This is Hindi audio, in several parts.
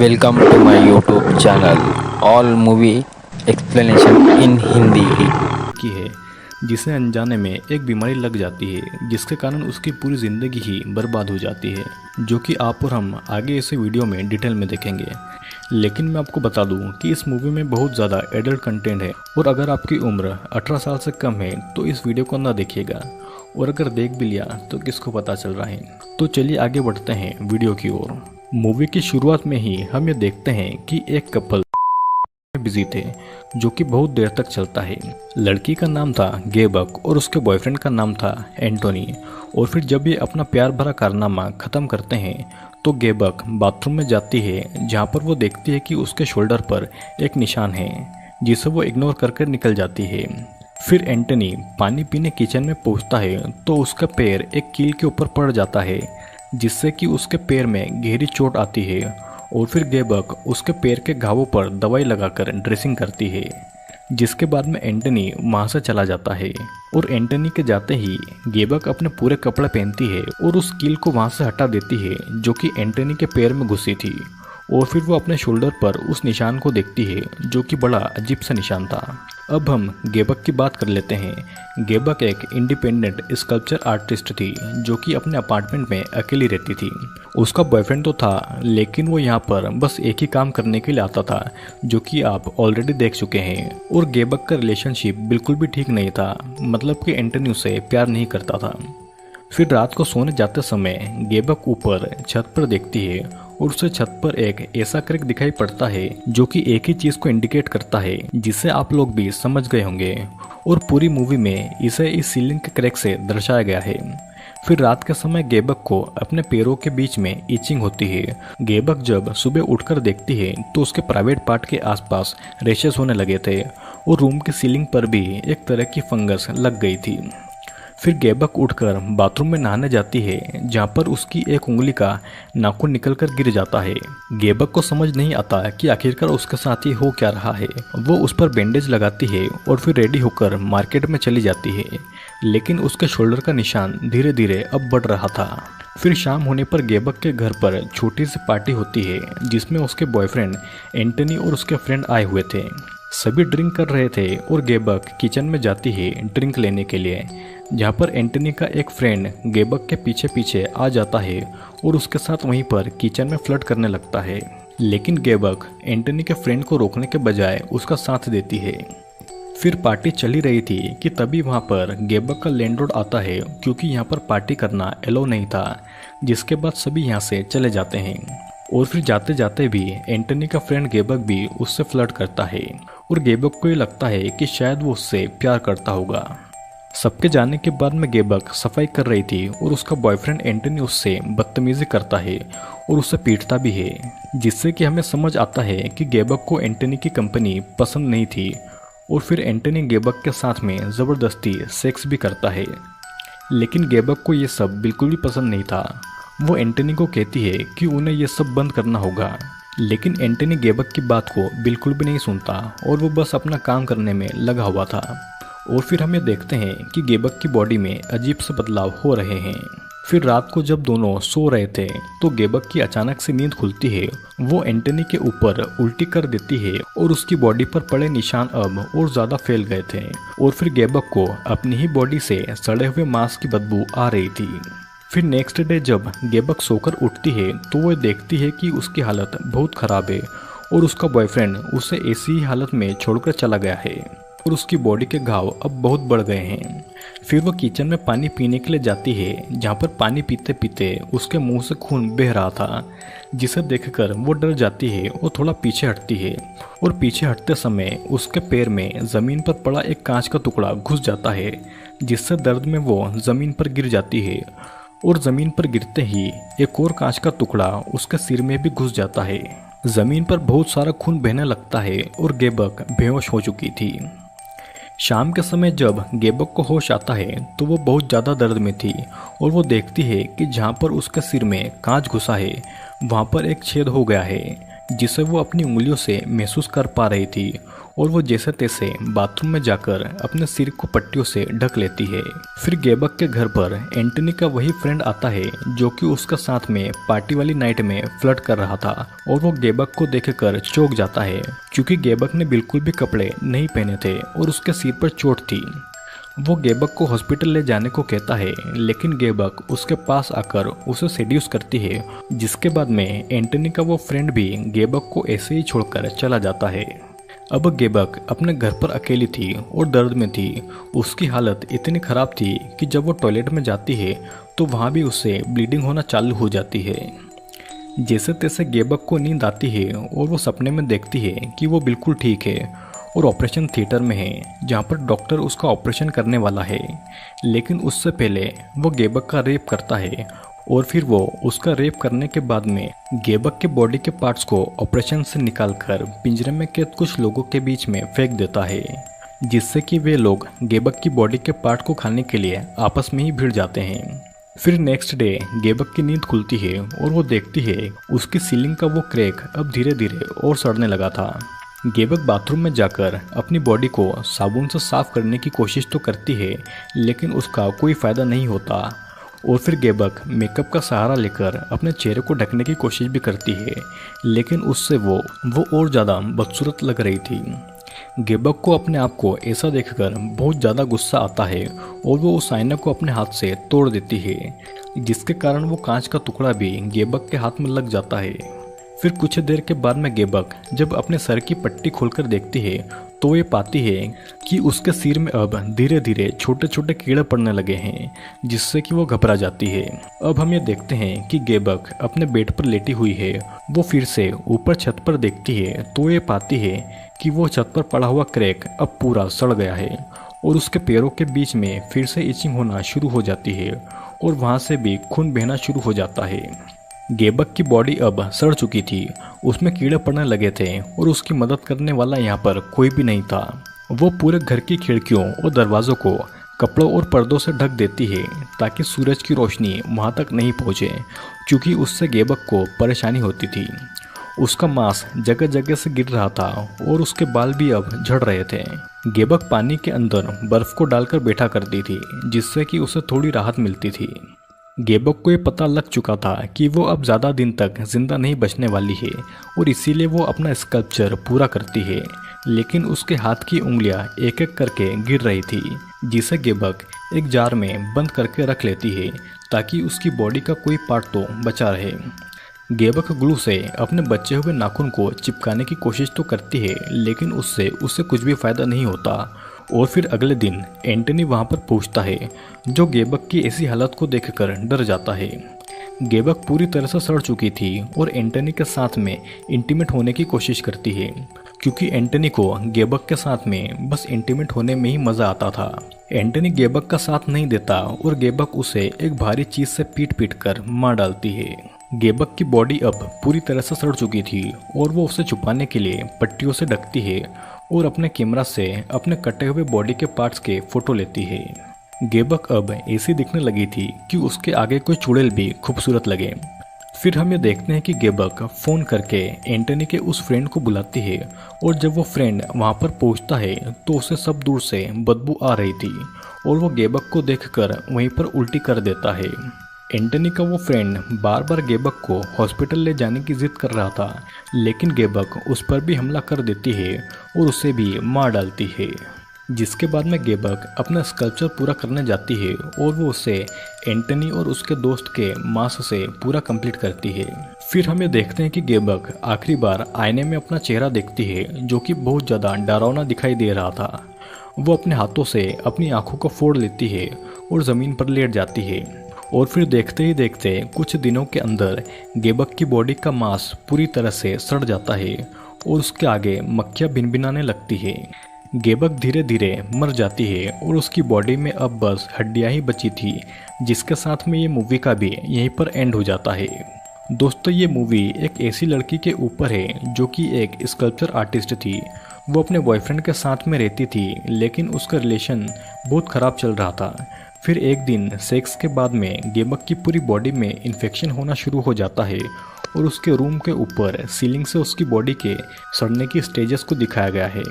Welcome to my YouTube channel. All movie explanation in Hindi. की है जिसे अनजाने में एक बीमारी लग जाती है जिसके कारण उसकी पूरी ज़िंदगी ही बर्बाद हो जाती है, जो कि आप और हम आगे इसे वीडियो में डिटेल में देखेंगे। लेकिन मैं आपको बता दूं कि इस मूवी में बहुत ज़्यादा एडल्ट कंटेंट है और अगर आपकी उम्र 18 साल से कम है तो इस वीडियो को ना देखिएगा, और अगर देख भी लिया तो किसको पता चल रहा है। तो चलिए आगे बढ़ते हैं वीडियो की ओर। मूवी की शुरुआत में ही हम ये देखते हैं कि एक कपल बिजी थे जो कि बहुत देर तक चलता है। लड़की का नाम था गेबक और उसके बॉयफ्रेंड का नाम था एंटोनी। और फिर जब ये अपना प्यार भरा कारनामा खत्म करते हैं तो गेबक बाथरूम में जाती है, जहाँ पर वो देखती है कि उसके शोल्डर पर एक निशान है जिसे वो इग्नोर करके निकल जाती है। फिर एंटोनी पानी पीने किचन में पहुंचता है तो उसका पैर एक कील के ऊपर पड़ जाता है, जिससे कि उसके पैर में गहरी चोट आती है। और फिर गेबक उसके पैर के घावों पर दवाई लगाकर ड्रेसिंग करती है, जिसके बाद में एंटनी वहाँ से चला जाता है। और एंटनी के जाते ही गेबक अपने पूरे कपड़े पहनती है और उस कील को वहाँ से हटा देती है जो कि एंटनी के पैर में घुसी थी। और फिर वो अपने शोल्डर पर उस निशान को देखती है जो कि बड़ा अजीब सा निशान था। अब हम गेबक की बात कर लेते हैं। गेबक एक इंडिपेंडेंट स्कल्पचर आर्टिस्ट थी जो कि अपने अपार्टमेंट में अकेली रहती थी। उसका बॉयफ्रेंड तो था, लेकिन वो यहाँ पर बस एक ही काम करने के लिए आता था, जो कि आप ऑलरेडी देख चुके हैं। और गेबक का रिलेशनशिप बिल्कुल भी ठीक नहीं था, मतलब कि एंटनी उसे प्यार नहीं करता था। फिर रात को सोने जाते समय गेबक ऊपर छत पर देखती है और उसे छत पर एक ऐसा क्रैक दिखाई पड़ता है जो कि एक ही चीज को इंडिकेट करता है, जिसे आप लोग भी समझ गए होंगे। और पूरी मूवी में इसे इस सीलिंग के क्रैक से दर्शाया गया है। फिर रात के समय गेबक को अपने पैरों के बीच में इचिंग होती है। गेबक जब सुबह उठकर देखती है तो उसके प्राइवेट पार्ट के आसपास रैशेस होने लगे थे और रूम की सीलिंग पर भी एक तरह की फंगस लग गई थी। फिर गेबक उठकर बाथरूम में नहाने जाती है, जहाँ पर उसकी एक उंगली का नाखून निकलकर गिर जाता है। गेबक को समझ नहीं आता कि आखिरकार उसके साथ ही हो क्या रहा है। वो उस पर बैंडेज लगाती है और फिर रेडी होकर मार्केट में चली जाती है, लेकिन उसके शोल्डर का निशान धीरे धीरे अब बढ़ रहा था। फिर शाम होने पर गेबक के घर पर छोटी सी पार्टी होती है जिसमें उसके बॉयफ्रेंड एंटनी और उसके फ्रेंड आए हुए थे। सभी ड्रिंक कर रहे थे और गेबक किचन में जाती है ड्रिंक लेने के लिए, जहाँ पर एंटनी का एक फ्रेंड गेबक के पीछे पीछे आ जाता है और उसके साथ वहीं पर किचन में फ्लर्ट करने लगता है। लेकिन गेबक एंटनी के फ्रेंड को रोकने के बजाय उसका साथ देती है। फिर पार्टी चली रही थी कि तभी वहाँ पर गेबक का लैंडलॉर्ड आता है, क्योंकि यहाँ पर पार्टी करना अलाउ नहीं था। जिसके बाद सभी यहाँ से चले जाते हैं। और फिर जाते जाते भी एंटनी का फ्रेंड गेबक भी उससे फ्लर्ट करता है और गेबक को ये लगता है कि शायद वो उससे प्यार करता होगा। सबके जाने के बाद में गेबक सफाई कर रही थी और उसका बॉयफ्रेंड एंटनी उससे बदतमीजी करता है और उसे पीटता भी है, जिससे कि हमें समझ आता है कि गेबक को एंटनी की कंपनी पसंद नहीं थी। और फिर एंटनी गेबक के साथ में ज़बरदस्ती सेक्स भी करता है, लेकिन गेबक को ये सब बिल्कुल भी पसंद नहीं था। वो एंटनी को कहती है कि उन्हें ये सब बंद करना होगा, लेकिन एंटनी गेबक की बात को बिल्कुल भी नहीं सुनता और वो बस अपना काम करने में लगा हुआ था। और फिर हम ये देखते हैं कि गेबक की बॉडी में अजीब से बदलाव हो रहे हैं। फिर रात को जब दोनों सो रहे थे तो गेबक की अचानक से नींद खुलती है। वो एंटनी के ऊपर उल्टी कर देती है और उसकी बॉडी पर पड़े निशान अब और ज़्यादा फैल गए थे। और फिर गेबक को अपनी ही बॉडी से सड़े हुए मांस की बदबू आ रही थी। फिर नेक्स्ट डे जब गेबक सोकर उठती है तो वो देखती है कि उसकी हालत बहुत ख़राब है और उसका बॉयफ्रेंड उसे ऐसी ही हालत में छोड़कर चला गया है और उसकी बॉडी के घाव अब बहुत बढ़ गए हैं। फिर वो किचन में पानी पीने के लिए जाती है, जहाँ पर पानी पीते पीते उसके मुंह से खून बह रहा था, जिसे देखकर वो डर जाती है और थोड़ा पीछे हटती है। और पीछे हटते समय उसके पैर में ज़मीन पर पड़ा एक कांच का टुकड़ा घुस जाता है, जिससे दर्द में वो ज़मीन पर गिर जाती है। और ज़मीन पर गिरते ही एक और कांच का टुकड़ा उसके सिर में भी घुस जाता है। ज़मीन पर बहुत सारा खून बहने लगता है और गेबक बेहोश हो चुकी थी। शाम के समय जब गेबक को होश आता है तो वो बहुत ज़्यादा दर्द में थी और वो देखती है कि जहाँ पर उसके सिर में कांच घुसा है वहाँ पर एक छेद हो गया है, जिसे वो अपनी उंगलियों से महसूस कर पा रही थी, और वो जैसे तैसे बाथरूम में जाकर अपने सिर को पट्टियों से ढक लेती है। फिर गेबक के घर पर एंटनी का वही फ्रेंड आता है जो कि उसका साथ में पार्टी वाली नाइट में फ्लर्ट कर रहा था, और वो गेबक को देखकर चौंक जाता है क्योंकि गेबक ने बिल्कुल भी कपड़े नहीं पहने थे और उसके सिर पर चोट थी। वो गेबक को हॉस्पिटल ले जाने को कहता है, लेकिन गेबक उसके पास आकर उसे सेड्यूस करती है, जिसके बाद में एंटनी का वो फ्रेंड भी गेबक को ऐसे ही छोड़कर चला जाता है। अब गेबक अपने घर पर अकेली थी और दर्द में थी। उसकी हालत इतनी ख़राब थी कि जब वो टॉयलेट में जाती है तो वहाँ भी उससे ब्लीडिंग होना चालू हो जाती है। जैसे तैसे गेबक को नींद आती है और वो सपने में देखती है कि वो बिल्कुल ठीक है और ऑपरेशन थिएटर में है, जहाँ पर डॉक्टर उसका ऑपरेशन करने वाला है। लेकिन उससे पहले वो गेबक का रेप करता है, और फिर वो उसका रेप करने के बाद में गेबक के बॉडी के पार्ट्स को ऑपरेशन से निकालकर पिंजरे में कैद कुछ लोगों के बीच में फेंक देता है, जिससे कि वे लोग गेबक की बॉडी के पार्ट को खाने के लिए आपस में ही भिड़ जाते हैं। फिर नेक्स्ट डे गेबक की नींद खुलती है और वो देखती है उसकी सीलिंग का वो क्रैक अब धीरे धीरे और सड़ने लगा था। गेबक बाथरूम में जाकर अपनी बॉडी को साबुन से साफ करने की कोशिश तो करती है, लेकिन उसका कोई फ़ायदा नहीं होता। और फिर गेबक मेकअप का सहारा लेकर अपने चेहरे को ढकने की कोशिश भी करती है, लेकिन उससे वो और ज़्यादा बदसूरत लग रही थी। गेबक को अपने आप को ऐसा देखकर बहुत ज़्यादा गुस्सा आता है और वो उस आईने को अपने हाथ से तोड़ देती है, जिसके कारण वो कांच का टुकड़ा भी गेबक के हाथ में लग जाता है। फिर कुछ देर के बाद में गेबक जब अपने सर की पट्टी खोलकर देखती है तो ये पाती है कि उसके सिर में अब धीरे धीरे छोटे छोटे कीड़े पड़ने लगे हैं, जिससे कि वो घबरा जाती है। अब हम ये देखते हैं कि गेबक अपने बेड पर लेटी हुई है। वो फिर से ऊपर छत पर देखती है तो ये पाती है कि वो छत पर पड़ा हुआ क्रैक अब पूरा सड़ गया है और उसके पैरों के बीच में फिर से इचिंग होना शुरू हो जाती है और वहाँ से भी खून बहना शुरू हो जाता है। गेबक की बॉडी अब सड़ चुकी थी, उसमें कीड़े पड़ने लगे थे और उसकी मदद करने वाला यहाँ पर कोई भी नहीं था। वो पूरे घर की खिड़कियों और दरवाज़ों को कपड़ों और पर्दों से ढक देती है ताकि सूरज की रोशनी वहाँ तक नहीं पहुँचे, क्योंकि उससे गेबक को परेशानी होती थी। उसका मांस जगह जगह से गिर रहा था और उसके बाल भी अब झड़ रहे थे। गेबक पानी के अंदर बर्फ़ को डालकर बैठा करती थी, जिससे कि उसे थोड़ी राहत मिलती थी। गेबक को ये पता लग चुका था कि वो अब ज़्यादा दिन तक जिंदा नहीं बचने वाली है और इसीलिए वो अपना स्कल्पचर पूरा करती है, लेकिन उसके हाथ की उंगलियां एक एक करके गिर रही थी, जिसे गेबक एक जार में बंद करके रख लेती है ताकि उसकी बॉडी का कोई पार्ट तो बचा रहे। गेबक ग्लू से अपने बचे हुए नाखून को चिपकाने की कोशिश तो करती है, लेकिन उससे कुछ भी फायदा नहीं होता। और फिर अगले दिन एंटनी वहां पर पहुंचता है, जो गेबक की ऐसी हालत को देखकर डर जाता है। गेबक पूरी तरह से सड़ चुकी थी और एंटनी के साथ में इंटीमेट होने की कोशिश करती है, क्योंकि एंटनी को गेबक के साथ में बस इंटीमेट होने में ही मज़ा आता था। एंटनी गेबक का साथ नहीं देता और गेबक उसे एक भारी चीज़ से पीट पीट कर मार डालती है। गेबक की बॉडी अब पूरी तरह से सड़ चुकी थी और वो उसे छुपाने के लिए पट्टियों से ढकती है और अपने कैमरा से अपने कटे हुए बॉडी के पार्ट्स के फोटो लेती है। गेबक अब ऐसी दिखने लगी थी कि उसके आगे कोई चुड़ैल भी खूबसूरत लगे। फिर हम ये देखते हैं कि गेबक फ़ोन करके एंटनी के उस फ्रेंड को बुलाती है और जब वो फ्रेंड वहाँ पर पहुँचता है तो उसे सब दूर से बदबू आ रही थी और वो गेबक को देखकर वहीं पर उल्टी कर देता है। एंटनी का वो फ्रेंड बार बार गेबक को हॉस्पिटल ले जाने की जिद कर रहा था, लेकिन गेबक उस पर भी हमला कर देती है और उसे भी मार डालती है, जिसके बाद में गेबक अपना स्कल्पचर पूरा करने जाती है और वो उसे एंटनी और उसके दोस्त के मांस से पूरा कंप्लीट करती है। फिर हम ये देखते हैं कि गेबक आखिरी बार आईने में अपना चेहरा देखती है, जो कि बहुत ज़्यादा डरावना दिखाई दे रहा था। वो अपने हाथों से अपनी आंखों को फोड़ लेती है और ज़मीन पर लेट जाती है और फिर देखते ही देखते कुछ दिनों के अंदर गेबक की बॉडी का मांस पूरी तरह से सड़ जाता है और उसके आगे मक्खियाँ भिनभिनाने लगती है। गेबक धीरे धीरे मर जाती है और उसकी बॉडी में अब बस हड्डियाँ ही बची थी, जिसके साथ में ये मूवी का भी यहीं पर एंड हो जाता है। दोस्तों, ये मूवी एक ऐसी लड़की के ऊपर है जो कि एक स्कल्पचर आर्टिस्ट थी। वो अपने बॉयफ्रेंड के साथ में रहती थी, लेकिन उसका रिलेशन बहुत ख़राब चल रहा था। फिर एक दिन सेक्स के बाद में गेबक की पूरी बॉडी में इन्फेक्शन होना शुरू हो जाता है और उसके रूम के ऊपर सीलिंग से उसकी बॉडी के सड़ने की स्टेजेस को दिखाया गया है।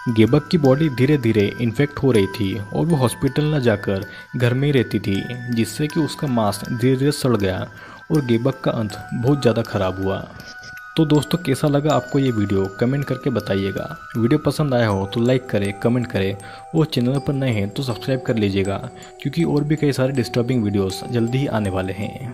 गेबक की बॉडी धीरे धीरे इन्फेक्ट हो रही थी और वो हॉस्पिटल न जाकर घर में ही रहती थी, जिससे कि उसका मांस धीरे धीरे सड़ गया और गेबक का अंत बहुत ज़्यादा खराब हुआ। तो दोस्तों, कैसा लगा आपको ये वीडियो कमेंट करके बताइएगा। वीडियो पसंद आया हो तो लाइक करें, कमेंट करें और चैनल पर नए हैं तो सब्सक्राइब कर लीजिएगा, क्योंकि और भी कई सारे डिस्टर्बिंग वीडियोस जल्दी ही आने वाले हैं।